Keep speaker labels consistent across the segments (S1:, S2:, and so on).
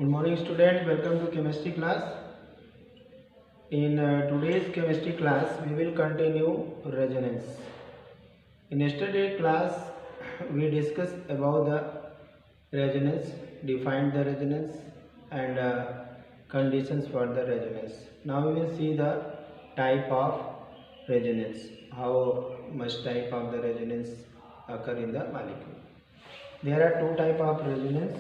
S1: Good morning student, welcome to chemistry class. In today's chemistry class we will continue resonance. In yesterday's class we discussed about the resonance, defined the resonance and conditions for the resonance. Now we will see the type of resonance, how much type of the resonance occur in the molecule. There are two type of resonance.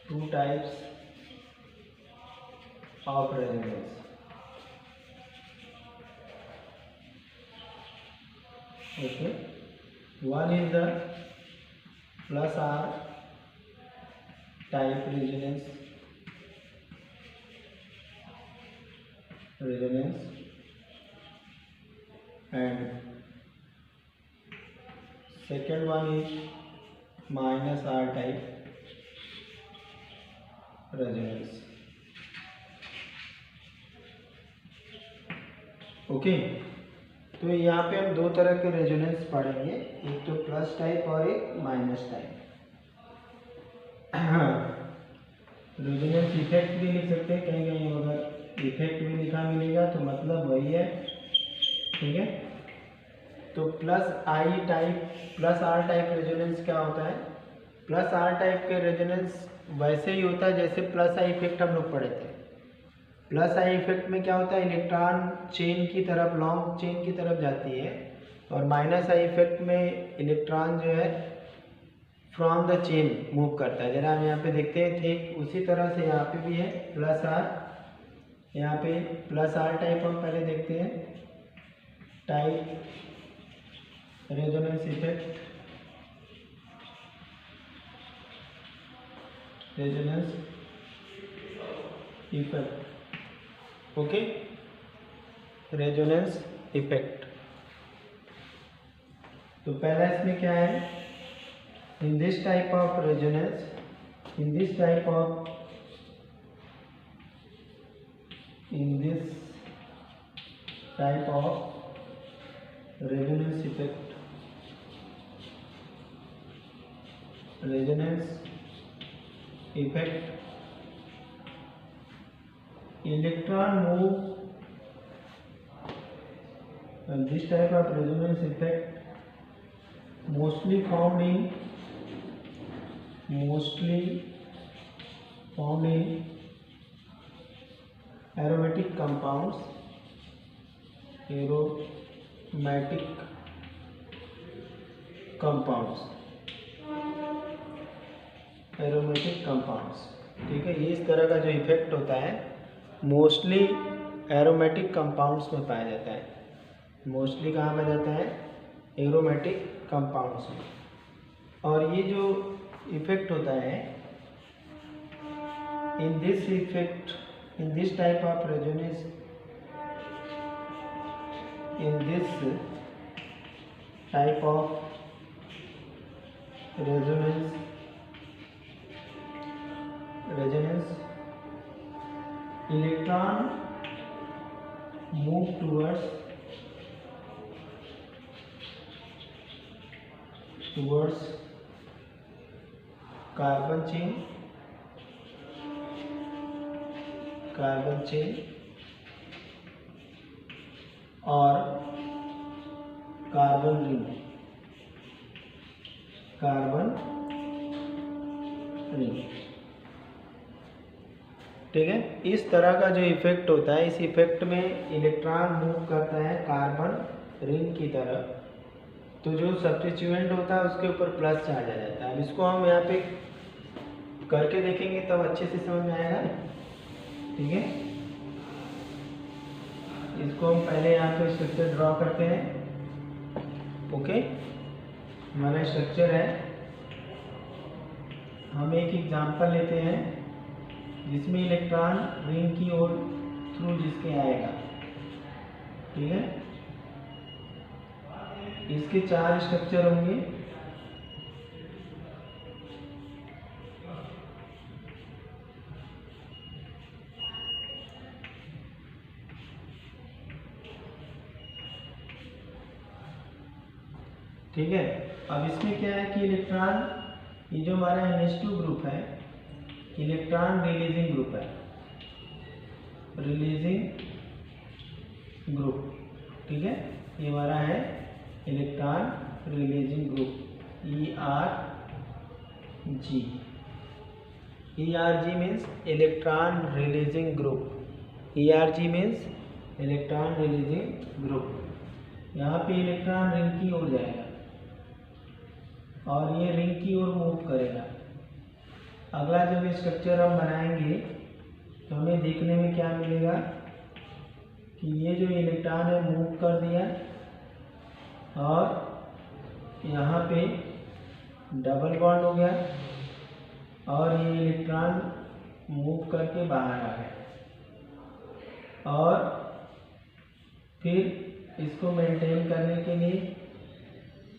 S1: Two types of resonance. Okay, one is the plus R type resonance, and second one is minus R type resonance. Okay, तो यहाँ पे हम दो तरह के resonance पढ़ेंगे, एक तो प्लस टाइप और एक माइनस टाइप. रेजोनेंस इफेक्ट भी लिख सकते हैं, कहीं कहीं अगर इफेक्ट भी लिखा मिलेगा तो मतलब वही है. ठीक है, तो plus I type plus R type resonance क्या होता है? प्लस आर टाइप के रेजोनेंस वैसे ही होता है जैसे प्लस आई इफेक्ट हम लोग पढ़े थे. प्लस आई इफेक्ट में क्या होता है, इलेक्ट्रॉन चेन की तरफ, लॉन्ग चेन की तरफ जाती है, और माइनस आई इफेक्ट में इलेक्ट्रॉन जो है फ्रॉम द चेन मूव करता है. जरा हम यहाँ पे देखते हैं, ठीक उसी तरह से यहाँ पे भी है प्लस आर. यहाँ पे प्लस आर टाइप हम पहले देखते हैं, type resonance effect, resonance effect. Okay, resonance effect. तो पहला इसमें क्या है, in this type of resonance, in this type of resonance effect, electron move, and this type of resonance effect mostly found in aromatic compounds, ठीक है. ये इस तरह का जो इफेक्ट होता है मोस्टली एरोमेटिक कंपाउंड्स में पाया जाता है. मोस्टली कहाँ पाया जाता है? एरोमेटिक कंपाउंड्स में. और ये जो इफेक्ट होता है, in this type of resonance, electron move towards carbon chain और कार्बन रिंग. ठीक है, इस तरह का जो इफेक्ट होता है, इस इफेक्ट में इलेक्ट्रॉन मूव करता है कार्बन रिंग की तरफ, तो जो सब्स्टिट्यूएंट होता है उसके ऊपर प्लस चार्ज आ जाता है. अब इसको हम यहाँ पे करके देखेंगे तब अच्छे से समझ में आएगा. ठीक है, इसको हम पहले यहाँ पे स्ट्रक्चर ड्रॉ करते हैं. ओके, हमारा स्ट्रक्चर है, हम एक एग्जांपल लेते हैं जिसमें इलेक्ट्रॉन रिंग की ओर थ्रू जिसके आएगा. ठीक है, इसके 4 स्ट्रक्चर होंगे. ठीक है, अब इसमें क्या है कि इलेक्ट्रॉन ये जो हमारा NH2 ग्रुप है इलेक्ट्रॉन रिलीजिंग ग्रुप है, रिलीजिंग ग्रुप, ठीक है। ये हमारा है electron releasing group ERG। ERG means electron releasing group, ERG means electron releasing group. यहाँ पे इलेक्ट्रॉन रिंग की ओर जाएगा और ये रिंग की ओर मूव करेगा। अगला जब स्ट्रक्चर हम बनाएंगे तो हमें देखने में क्या मिलेगा कि ये जो इलेक्ट्रॉन है मूव कर दिया और यहाँ पे डबल बॉन्ड हो गया और ये इलेक्ट्रॉन मूव करके बाहर आ गया और फिर इसको मेंटेन करने के लिए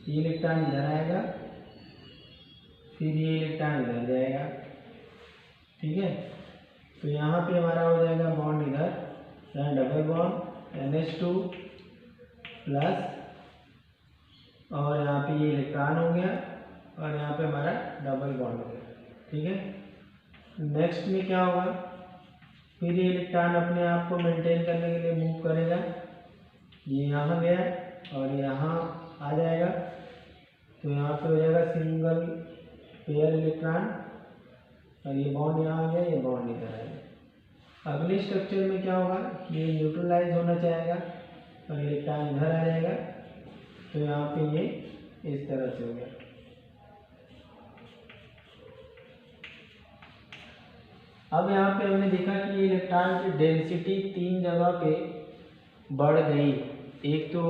S1: ये इलेक्ट्रॉन इधर आएगा, फिर ये इलेक्ट्रॉन इधर जाएगा, ठीक है। तो यहाँ पे हमारा हो जाएगा बॉन्ड इधर, यहाँ डबल बॉन्ड NH2 प्लस और यहाँ पे ये इलेक्ट्रॉन हो गया और यहाँ पे हमारा डबल बॉन्ड हो गया, ठीक है। नेक्स्ट में क्या होगा, फिर ये इलेक्ट्रॉन अपने आप को मेंटेन करने के लिए मूव करेगा, ये यहाँ गया और यहाँ आ जाएगा, तो यहाँ पे हो जाएगा सिंगल पेयर इलेक्ट्रॉन और ये बॉन्ड यहाँ आ गया, ये बॉन्ड इधर आएगा। अगले स्ट्रक्चर में क्या होगा, ये न्यूट्रलाइज होना चाहेगा और इलेक्ट्रॉन इधर आ जाएगा, तो यहाँ पे ये इस तरह से हो गया। अब यहाँ पे हमने देखा कि ये इलेक्ट्रॉन की डेंसिटी 3 जगह पे बढ़ गई, एक तो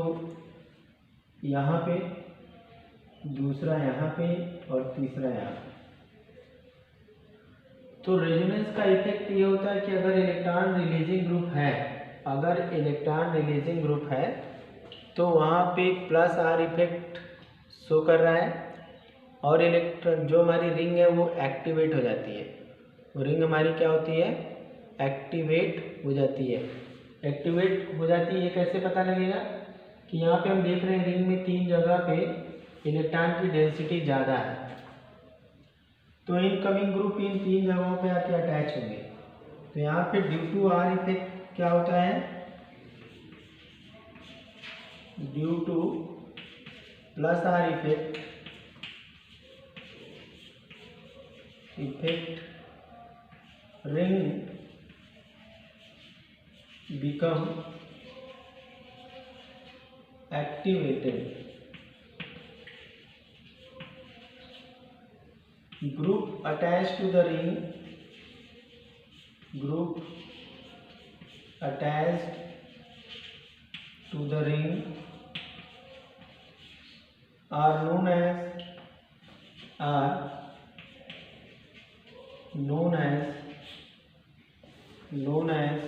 S1: यहाँ पे, दूसरा यहाँ पे और तीसरा यहाँ पे। तो रेजोनेंस का इफेक्ट ये होता है कि अगर इलेक्ट्रॉन रिलीजिंग ग्रुप है, अगर इलेक्ट्रॉन रिलीजिंग ग्रुप है तो वहाँ पे प्लस आर इफेक्ट शो कर रहा है और इलेक्ट्रॉन जो हमारी रिंग है वो एक्टिवेट हो जाती है। रिंग हमारी क्या होती है, एक्टिवेट हो जाती है। एक्टिवेट हो जाती है कैसे पता लगेगा कि यहाँ पे हम देख रहे हैं रिंग में 3 जगह पे इलेक्ट्रॉन की डेंसिटी ज़्यादा है, तो इनकमिंग ग्रुप इन 3 जगहों पे आके अटैच होंगे। तो यहाँ पे ड्यू टू आर इफेक्ट क्या होता है, due two plus are effect ring become activated, group attached to the ring, group attached to the ring are known as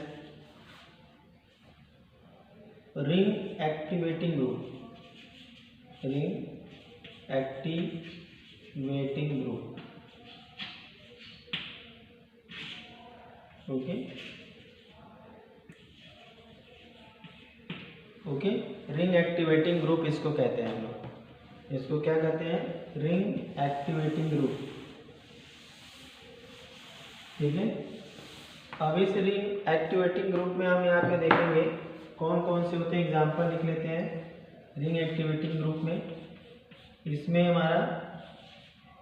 S1: ring activating group, ring activating group, okay ring activating group इसको कहते हैं हम लोग, इसको क्या कहते हैं, ring activating group, ठीक है। अब इस रिंग एक्टिवेटिंग ग्रुप में हम यहाँ पे देखेंगे कौन कौन से होते हैं, एग्जांपल लिख लेते हैं रिंग एक्टिवेटिंग ग्रुप में। इसमें हमारा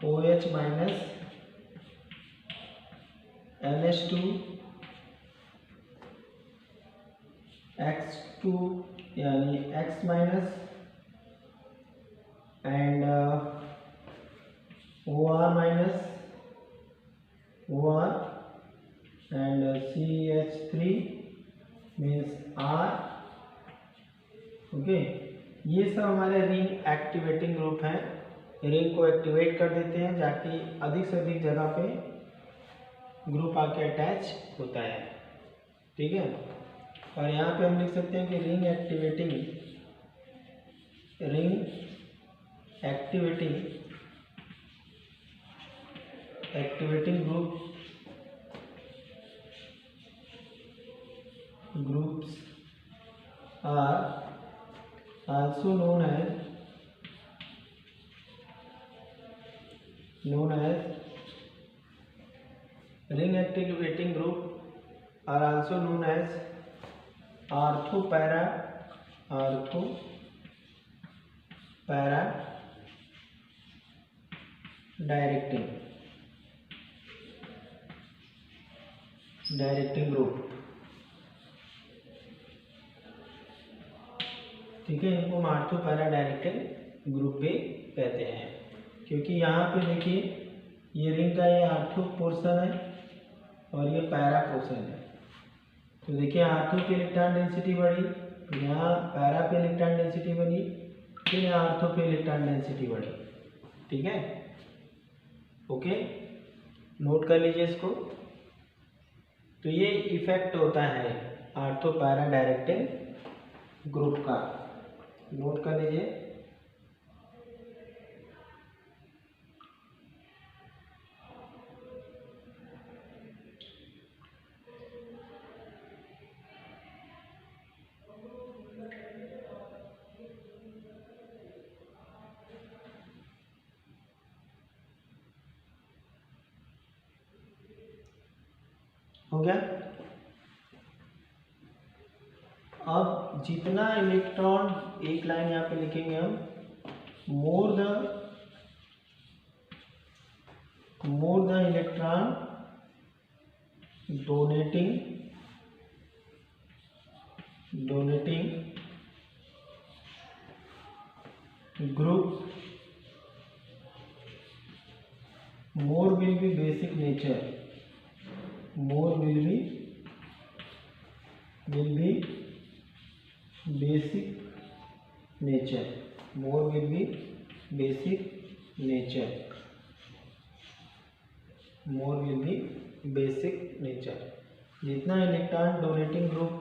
S1: OH माइनस NH2 X2 यानी X minus and OR minus OR and CH3 means R, okay. ये सब हमारे रिंग एक्टिवेटिंग ग्रुप हैं, रिंग को एक्टिवेट कर देते हैं जाकि अधिक से अधिक जगह पे ग्रुप आके अटैच होता है, ठीक है। और यहाँ पे हम लिख सकते हैं कि ring activating groups are also known as known as ring activating group are also known as ortho-para directing group. ठीक है, इनको हम ऑर्थो-पैरा डायरेक्टिंग ग्रुप भी कहते हैं, क्योंकि यहाँ पे देखिए ये रिंग का ये ऑर्थो पोर्शन है और ये पैरा पोर्शन है। तो देखिए ऑर्थो पे इलेक्ट्रॉन डेंसिटी बढ़ी, यहाँ पैरा पे इलेक्ट्रॉन डेंसिटी बनी, फिर यहाँ ऑर्थो पे इलेक्ट्रॉन डेंसिटी बढ़ी। ठीक है, ओके, नोट कर लीजिए इसको। तो ये इफेक्ट होता है ऑर्थो पैरा डायरेक्टिंग ग्रुप का, नोट कर लीजिए। हो गया। अब जितना इलेक्ट्रॉन, एक लाइन यहाँ पे लिखेंगे हम, more the electron donating group more will be basic nature, more will be basic nature, more will be basic nature, more will be basic nature। जितना इलेक्ट्रॉन डोनेटिंग ग्रुप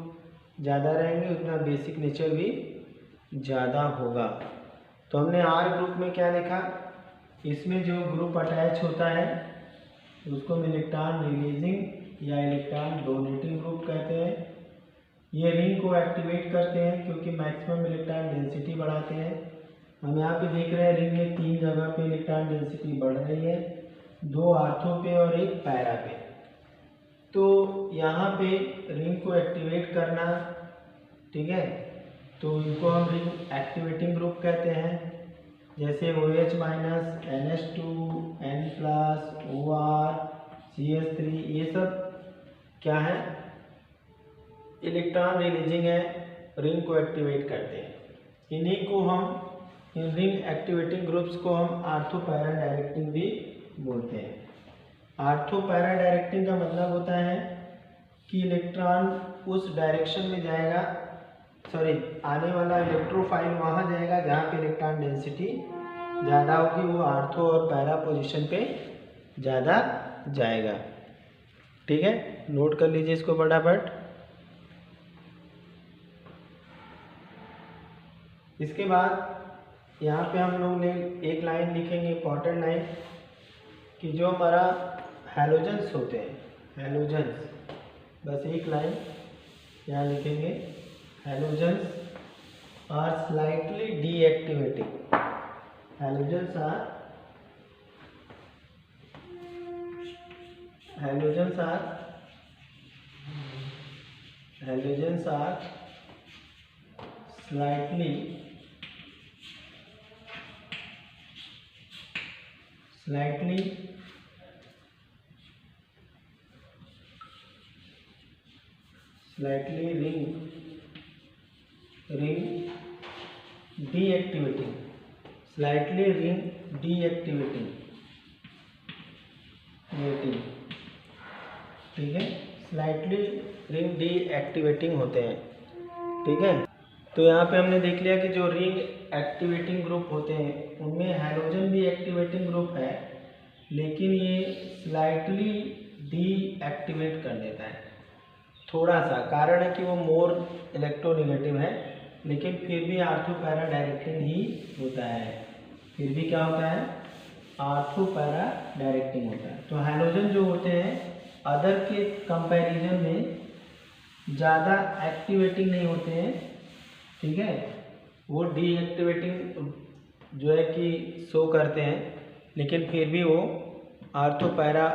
S1: ज़्यादा रहेंगे उतना बेसिक नेचर भी ज़्यादा होगा। तो हमने आर ग्रुप में क्या देखा, इसमें जो ग्रुप अटैच होता है उसको हम इलेक्ट्रॉन रिलीजिंग या इलेक्ट्रॉन डोनेटिंग ग्रुप कहते हैं। ये रिंग को एक्टिवेट करते हैं क्योंकि मैक्सिमम इलेक्ट्रॉन डेंसिटी बढ़ाते हैं। हम यहाँ पे देख रहे हैं रिंग में 3 जगह पे इलेक्ट्रॉन डेंसिटी बढ़ रही है, 2 ऑर्थो पे और 1 पैरा पे। तो यहाँ पे रिंग को एक्टिवेट करना, ठीक है, तो इनको हम रिंग एक्टिवेटिंग ग्रुप कहते हैं। जैसे OH minus, NH2, N plus, OR, CH3, ये सब क्या है, इलेक्ट्रॉन रिलीजिंग है, रिंग को एक्टिवेट करते हैं। इन्हीं को हम, इन रिंग एक्टिवेटिंग ग्रुप्स को हम ऑर्थो पैरा डायरेक्टिंग भी बोलते हैं। ऑर्थो पैरा डायरेक्टिंग का मतलब होता है कि इलेक्ट्रॉन उस डायरेक्शन में जाएगा, सॉरी, आने वाला इलेक्ट्रोफाइल वहाँ जाएगा जहाँ पे इलेक्ट्रॉन डेंसिटी ज़्यादा होगी, वो ऑर्थो और पैरा पोजीशन पे ज़्यादा जाएगा। ठीक है, नोट कर लीजिए इसको फटाफट। इसके बाद यहाँ पे हम लोग ने एक लाइन लिखेंगे, इंपॉर्टेंट लाइन, कि जो हमारा हैलोजेंस होते हैं, हैलोजेंस, बस एक लाइन यहाँ लिखेंगे, halogens are slightly deactivating, halogens are slightly ring deactivating, slightly ring deactivating, ठीक है, स्लाइटली रिंग डीएक्टिवेटिंग होते हैं। ठीक है, तो यहाँ पे हमने देख लिया कि जो रिंग एक्टिवेटिंग ग्रुप होते हैं उनमें हैलोजन भी एक्टिवेटिंग ग्रुप है, लेकिन ये स्लाइटली डीएक्टिवेट कर देता है थोड़ा सा। कारण है कि वो मोर इलेक्ट्रोनेगेटिव है, लेकिन फिर भी ऑर्थो पैरा डायरेक्टिंग ही होता है, फिर भी क्या होता है, ऑर्थो पैरा डायरेक्टिंग होता है। तो हैलोजन जो होते हैं अदर के कंपैरिजन में ज़्यादा एक्टिवेटिंग नहीं होते हैं, ठीक है, वो डीएक्टिवेटिंग जो है कि शो करते हैं, लेकिन फिर भी वो आर्थो पैरा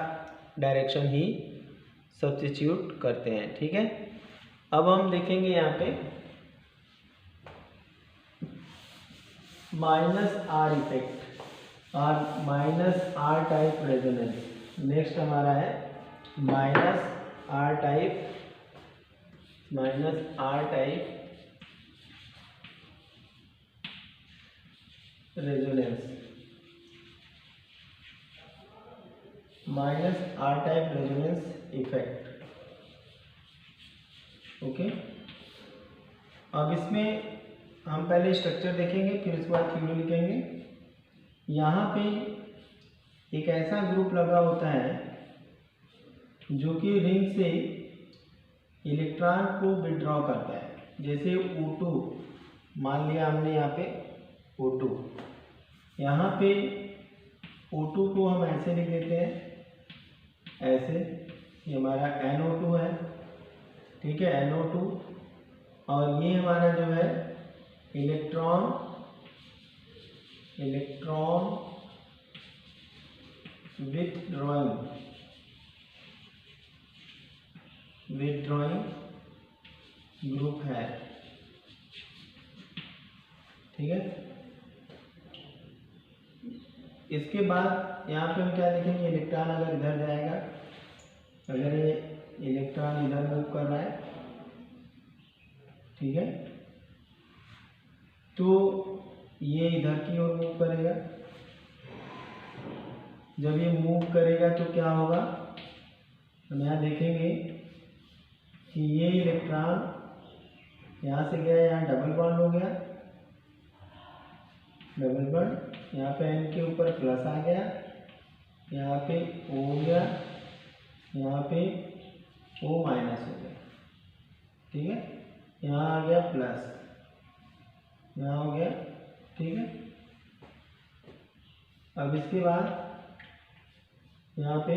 S1: डायरेक्शन ही सब्स्टिट्यूट करते हैं। ठीक है, अब हम देखेंगे यहाँ पे -R इफेक्ट और -R टाइप रेजोनेंस। नेक्स्ट हमारा है -R type resonance. -R type resonance effect. Okay, अब इसमें हम पहले स्ट्रक्चर देखेंगे, फिर उसके बाद थ्योरी लिखेंगे। यहाँ पे एक ऐसा ग्रुप लगा होता है जो कि रिंग से इलेक्ट्रॉन को विड्रॉ करता है। जैसे O2 मान लिया हमने, यहाँ पे O2, यहाँ पे O2 को हम ऐसे लिख देते हैं, ऐसे, ये हमारा NO2 है। ठीक है, NO2, और ये हमारा जो है इलेक्ट्रॉन विथड्रॉइंग ग्रुप है। ठीक है, इसके बाद यहाँ पे हम क्या देखेंगे, इलेक्ट्रॉन अगर इधर जाएगा, अगर ये इलेक्ट्रॉन इधर मूव कर रहा है, ठीक है, तो ये इधर की ओर मूव करेगा। जब ये मूव करेगा तो क्या होगा, हम यहाँ देखेंगे कि ये इलेक्ट्रॉन यहाँ से गया, यहाँ डबल बॉन्ड हो गया, डबल बॉन्ड, यहाँ पे N के ऊपर प्लस आ गया, यहाँ पे O हो गया, यहाँ पे O माइनस हो गया। ठीक है, यहाँ आ गया प्लस, यहाँ हो गया। ठीक है, अब इसके बाद यहाँ पे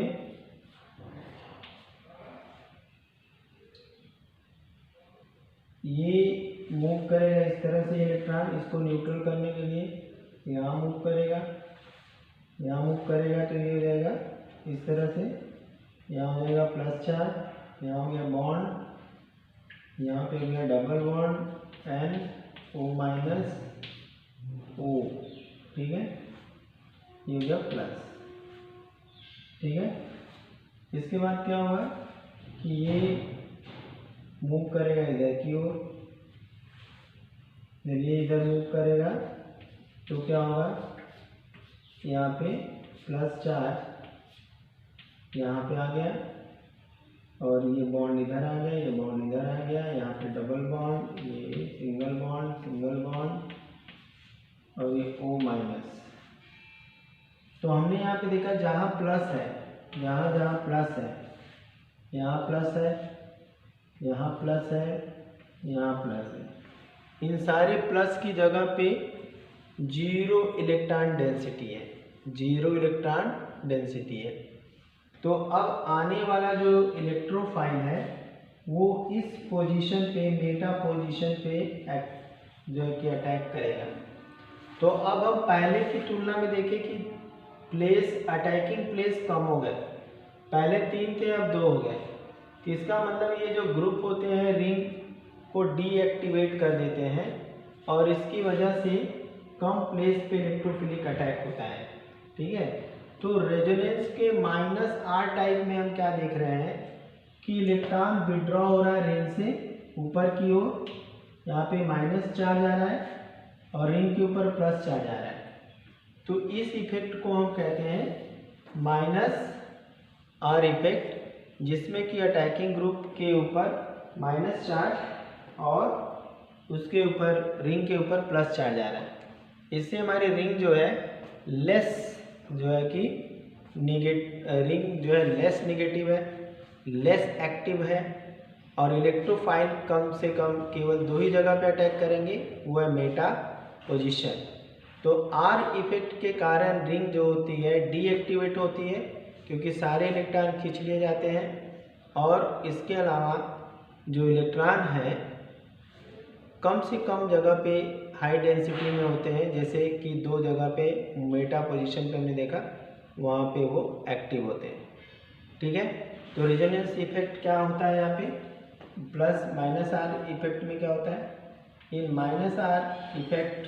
S1: ये मूव करेगा इस तरह से इलेक्ट्रॉन, इसको न्यूट्रल करने के लिए यहाँ मूव करेगा, यहाँ मूव करेगा तो ये हो जाएगा इस तरह से, यहाँ हो जाएगा प्लस चार्ज, यहाँ हो गया बॉन्ड, यहाँ पे हो गया double bond N O minus O। ठीक है, ये हो गया प्लस। ठीक है, इसके बाद क्या होगा कि ये मूव करेगा इधर की ओर, जब ये इधर मूव करेगा तो क्या होगा, यहाँ पे प्लस चार्ज यहाँ पे आ गया, और ये बॉन्ड इधर आ गया, ये बॉन्ड इधर आ गया, यहाँ पे डबल बॉन्ड, ये सिंगल बॉन्ड, और ये O माइनस। तो हमने यहाँ पे देखा जहाँ प्लस है, जहाँ प्लस है, यहाँ प्लस है, यहाँ प्लस है, यहाँ प्लस है, इन सारे प्लस की जगह पे 0 इलेक्ट्रॉन डेंसिटी है, 0 इलेक्ट्रॉन डेंसिटी है। तो अब आने वाला जो इलेक्ट्रोफाइल है वो इस पोजीशन पे, मेटा पोजीशन पे जो है कि अटैक करेगा। तो अब हम पहले की तुलना में देखें कि प्लेस, अटैकिंग प्लेस कम हो गए, पहले 3 थे अब 2 हो गए। तो इसका मतलब ये जो ग्रुप होते हैं रिंग को डीएक्टिवेट कर देते हैं, और इसकी वजह से कम प्लेस पे इलेक्ट्रोफिलिक अटैक होता है। ठीक है, तो रेजोनेंस के -R टाइप में हम क्या देख रहे हैं कि इलेक्ट्रॉन विड्रॉ हो रहा है रिंग से ऊपर की ओर, यहाँ पे माइनस चार्ज आ रहा है और रिंग के ऊपर प्लस चार्ज आ रहा है। तो इस इफेक्ट को हम कहते हैं -R इफेक्ट, जिसमें कि अटैकिंग ग्रुप के ऊपर माइनस चार्ज और उसके ऊपर रिंग के ऊपर प्लस चार्ज आ रहा है। इससे हमारी रिंग जो है लेस, जो है कि रिंग जो है लेस निगेटिव है, लेस एक्टिव है, और इलेक्ट्रोफाइल कम से कम केवल 2 ही जगह पे अटैक करेंगे, वो है मेटा पोजीशन। तो R इफेक्ट के कारण रिंग जो होती है डीएक्टिवेट होती है, क्योंकि सारे इलेक्ट्रॉन खींच लिए जाते हैं, और इसके अलावा जो इलेक्ट्रॉन है कम से कम जगह पे हाई डेंसिटी में होते हैं, जैसे कि दो जगह पे मेटा पोजीशन पे हमने देखा, वहाँ पे वो एक्टिव होते हैं। ठीक है, तो रेजोनेंस इफेक्ट क्या होता है यहाँ पे, प्लस माइनस आर इफेक्ट में क्या होता है, in minus R effect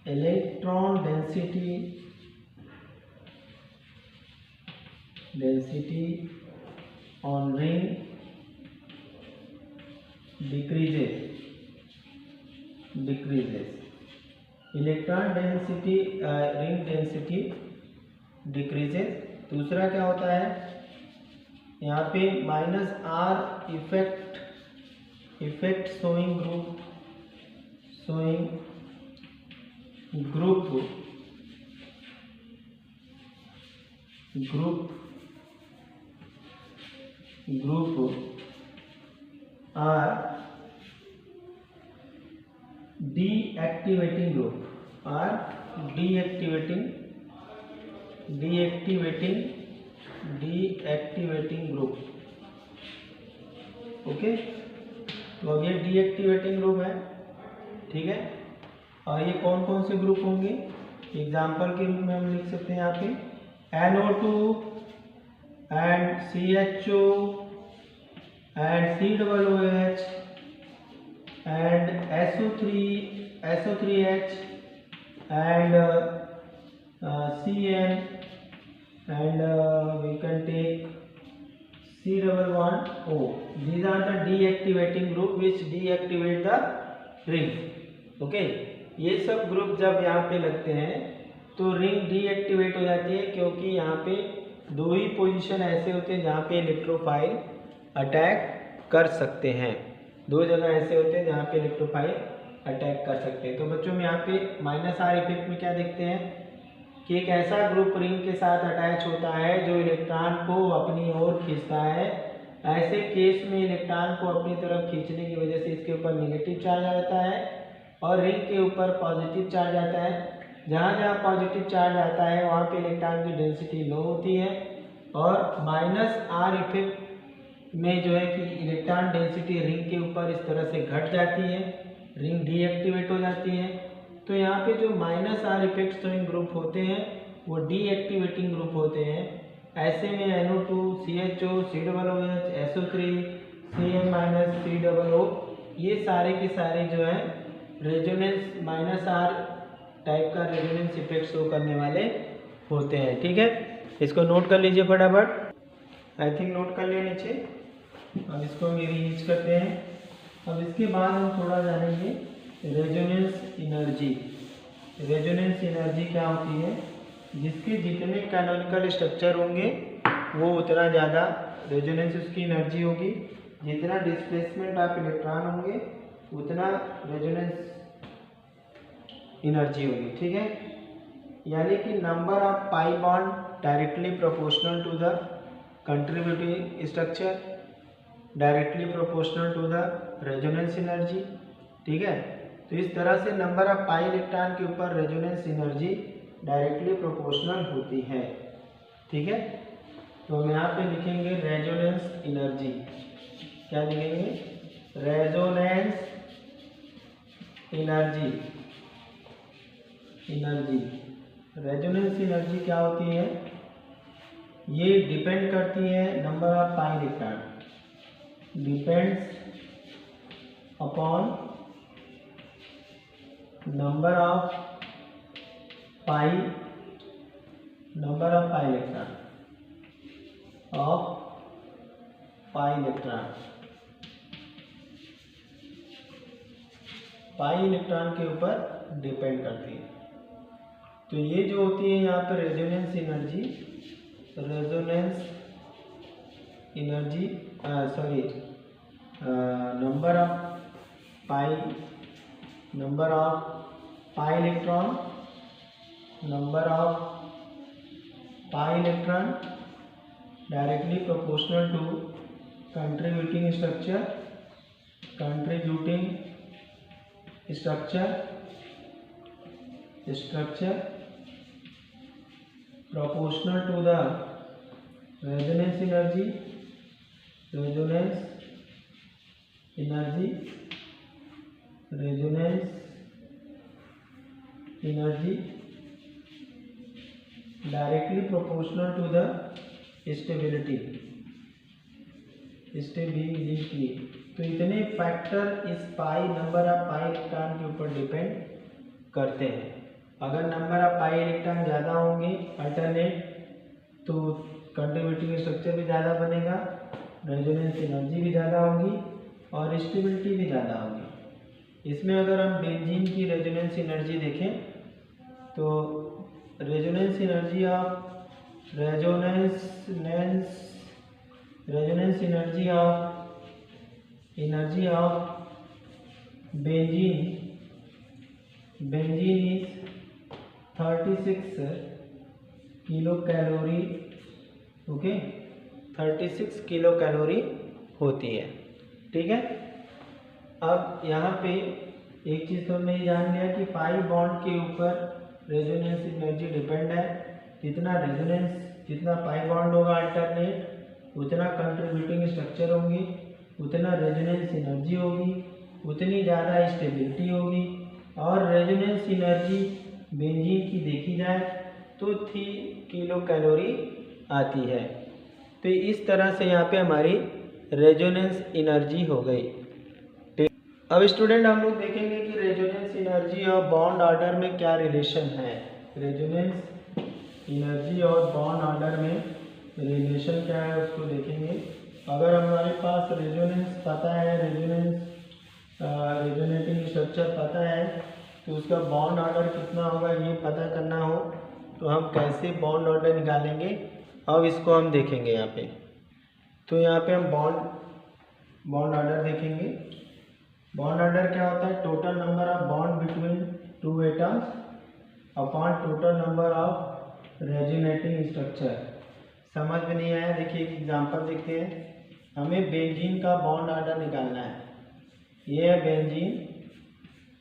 S1: electron density on ring decreases electron density ring density decreases. दूसरा क्या होता है यहाँ पे minus R effect showing group or deactivating group. Okay, तो अब ये डीएक्टिवेटिंग ग्रुप है। ठीक है, और ये कौन कौन से ग्रुप होंगे, एग्जाम्पल के रूप में हम लिख सकते हैं यहाँ पे NO2 and CHO and COOH and SO3H and CN and we can take C11O. These are the deactivating group which deactivate the ring. Okay, ये सब ग्रुप जब यहाँ पे लगते हैं तो रिंग डीएक्टिवेट हो जाती है, क्योंकि यहाँ पे दो ही पोजीशन ऐसे होते हैं जहाँ पे इलेक्ट्रोफाइल अटैक कर सकते हैं। दो जगह ऐसे होते हैं जहाँ पे इलेक्ट्रोफाइल अटैक कर सकते हैं। तो बच्चों में यहाँ पे माइनस आर इफेक्ट में क्या देखते हैं कि एक ऐसा ग्रुप रिंग के साथ अटैच होता है जो इलेक्ट्रॉन को अपनी ओर खींचता है। ऐसे केस में इलेक्ट्रॉन को अपनी तरफ खींचने की वजह से इसके ऊपर नेगेटिव चार्ज आ जाता है और रिंग के ऊपर पॉजिटिव चार्ज आता है। जहाँ जहाँ पॉजिटिव चार्ज आता है वहाँ पे इलेक्ट्रॉन की डेंसिटी लो होती है, और माइनस आर इफेक्ट में जो है कि इलेक्ट्रॉन डेंसिटी रिंग के ऊपर इस तरह से घट जाती है, रिंग डीएक्टिवेट हो जाती है। तो यहाँ पे जो minus R effect showing group होते हैं वो डीएक्टिवेटिंग ग्रुप होते हैं। ऐसे में NO2 CHO COOH SO3 CN COO ये सारे के सारे जो है रेजोनेंस माइनस आर टाइप का रेजोनेंस इफेक्ट शो करने वाले होते हैं। ठीक है, इसको नोट कर लीजिए फटाफट, आई थिंक नोट कर लिया नीचे। अब इसको हम रीयूज करते हैं। अब इसके बाद हम थोड़ा जानेंगे रेजोनेंस एनर्जी क्या होती है। जिसके जितने कैनोनिकल स्ट्रक्चर होंगे वो उतना ज़्यादा रेजोनेंस उसकी एनर्जी होगी, जितना डिस्प्लेसमेंट ऑफ इलेक्ट्रॉन होंगे उतना रेजोनेंस एनर्जी होगी। ठीक है, यानी कि number of pi bond directly proportional to the contributing structure, directly proportional to the resonance energy. ठीक है, तो इस तरह से नंबर ऑफ पाई इलेक्ट्रॉन के ऊपर रेजोनेंस एनर्जी डायरेक्टली प्रोपोर्शनल होती है। ठीक है, तो हम यहाँ पे लिखेंगे रेजोनेंस एनर्जी। क्या लिखेंगे, रेजोनेंस एनर्जी। रेजोनेंस एनर्जी क्या होती है, ये डिपेंड करती है number of pi electron, depends upon number of pi electron के ऊपर डिपेंड करती है। तो ये जो होती है यहाँ पर resonance energy number of pi electron directly proportional to contributing structure proportional to the resonance energy resonance energy directly proportional to the stability. तो इतने फैक्टर इस pi number of pi electron के ऊपर डिपेंड करते हैं। अगर नंबर ऑफ पाई इलेक्ट्रॉन ज़्यादा होंगे अल्टरनेट, तो कंट्रीब्यूटिंग स्ट्रक्चर भी ज़्यादा बनेगा, रेजोनेंस एनर्जी भी ज़्यादा होगी और स्टेबिलिटी भी ज़्यादा होगी। इसमें अगर हम बेंजीन की रेजोनेंस एनर्जी देखें तो resonance energy of benzene is 36 kilo calorie. Okay, 36 kilo calorie होती है। ठीक है, अब यहाँ पे एक चीज़ तो हमने जान लिया कि पाई बॉन्ड के ऊपर रेजोनेंस एनर्जी डिपेंड है। जितना पाई बॉन्ड होगा अल्टरनेट, उतना कंट्रीब्यूटिंग स्ट्रक्चर होंगी, उतना रेजोनेंस एनर्जी होगी, उतनी ज़्यादा स्टेबिलिटी होगी। और रेजोनेंस एनर्जी बेंजीन की देखी जाए तो 3 किलो कैलोरी आती है। तो इस तरह से यहाँ पे हमारी रेजोनेंस एनर्जी हो गई। ठीक, अब स्टूडेंट हम लोग देखेंगे कि रेजोनेंस एनर्जी और बॉन्ड ऑर्डर में क्या रिलेशन है। रेजोनेंस एनर्जी और बॉन्ड ऑर्डर में रिलेशन क्या है उसको देखेंगे। अगर हमारे पास रेजोनेंस पता है, रेजोनेटिंग स्ट्रक्चर पता है, तो उसका बॉन्ड ऑर्डर कितना होगा ये पता करना हो तो हम कैसे बॉन्ड ऑर्डर निकालेंगे, अब इसको हम देखेंगे यहाँ पे। तो यहाँ पे हम बॉन्ड ऑर्डर देखेंगे। बॉन्ड ऑर्डर क्या होता है? Total number of bond between two atoms upon total number of resonating structure. समझ में नहीं आया? देखिए एक एग्जांपल देखते हैं। हमें बेंजीन का बॉन्ड ऑर्डर निकालना है। ये है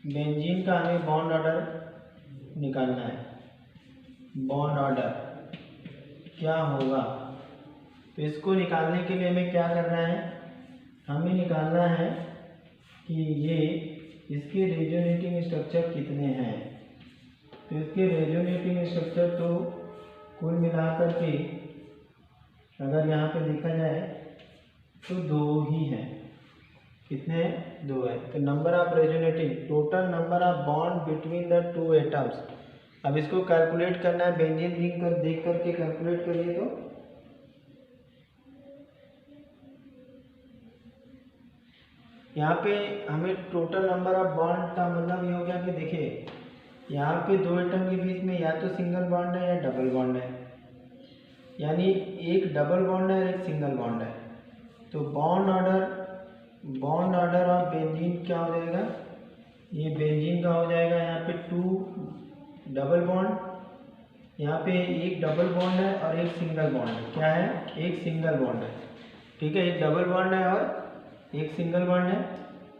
S1: बेंजीन का हमें बॉन्ड ऑर्डर निकालना है। बॉन्ड ऑर्डर क्या होगा? तो इसको निकालने के लिए हमें क्या करना है? हमें निकालना है कि ये इसके रेजोनेटिंग स्ट्रक्चर कितने हैं। तो इसके रेजोनेटिंग स्ट्रक्चर तो कुल मिलाकर के अगर यहाँ पे देखा जाए तो 2 ही हैं। कितने हैं? 2 है। तो number of resonating, total number of bond between the 2 atoms. अब इसको कैलकुलेट करना है। बेंजीन रिंग कर देख करके कैलकुलेट करिए। तो यहाँ पे हमें टोटल नंबर ऑफ बॉन्ड का मतलब ये हो गया कि देखिए यहाँ पे 2 एटम के बीच में या तो सिंगल बॉन्ड है या डबल बॉन्ड है, यानी एक डबल बॉन्ड है और एक सिंगल बॉन्ड है। तो बॉन्ड ऑर्डर ऑफ बेंजीन क्या हो जाएगा? ये बेंजीन का हो जाएगा यहाँ पे 2 डबल बॉन्ड, यहाँ पे एक डबल बॉन्ड है और एक सिंगल बॉन्ड है। क्या है? एक सिंगल बॉन्ड है। ठीक है, एक डबल बॉन्ड है और एक सिंगल बॉन्ड है।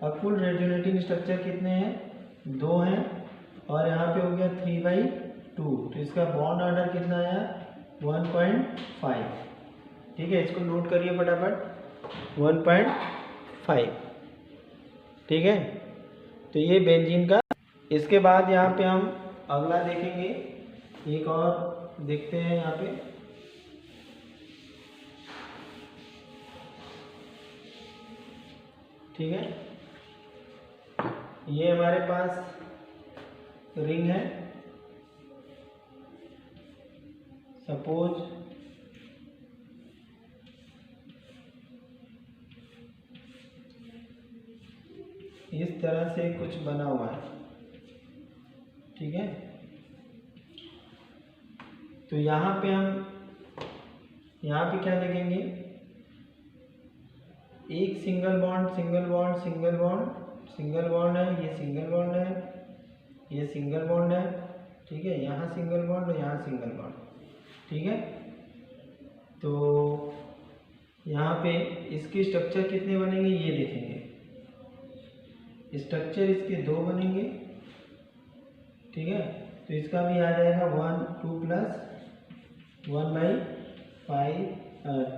S1: और कुल रेजोनेटिंग स्ट्रक्चर कितने हैं? 2 हैं। और यहाँ पे हो गया 3/2। तो इसका बॉन्ड ऑर्डर कितना आया? 1.5। ठीक है, इसको नोट करिए फटाफट। 1.5। ठीक है, तो ये बेंजीन का। इसके बाद यहाँ पे हम अगला देखेंगे। एक और देखते हैं यहाँ पे। ठीक है, ये हमारे पास रिंग है। सपोज इस तरह से कुछ बना हुआ है। ठीक है, तो यहाँ पे क्या देखेंगे? एक सिंगल बॉन्ड है, ये सिंगल बॉन्ड है, ये सिंगल बॉन्ड है। ठीक है, यहाँ सिंगल बॉन्ड और यहाँ सिंगल बॉन्ड। ठीक है, तो यहाँ पे इसकी स्ट्रक्चर कितने बनेंगे ये देखेंगे। स्ट्रक्चर इसके 2 बनेंगे। ठीक है, तो इसका भी आ जाएगा 1 2 plus 1/5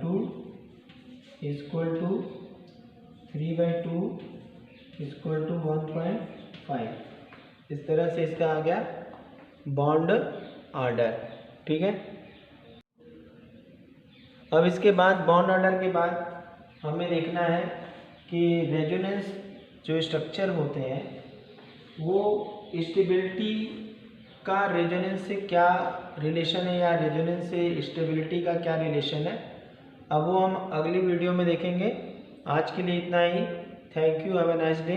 S1: 2 equal to 3/2 equal to 1.5। इस तरह से इसका आ गया बॉन्ड ऑर्डर। ठीक है, अब इसके बाद बॉन्ड ऑर्डर के बाद हमें देखना है कि रेजोनेंस जो स्ट्रक्चर होते हैं वो स्टेबिलिटी का रेजोनेंस से क्या रिलेशन है, या रेजोनेंस से स्टेबिलिटी का क्या रिलेशन है। अब वो हम अगली वीडियो में देखेंगे। आज के लिए इतना ही। Thank you, have a nice day.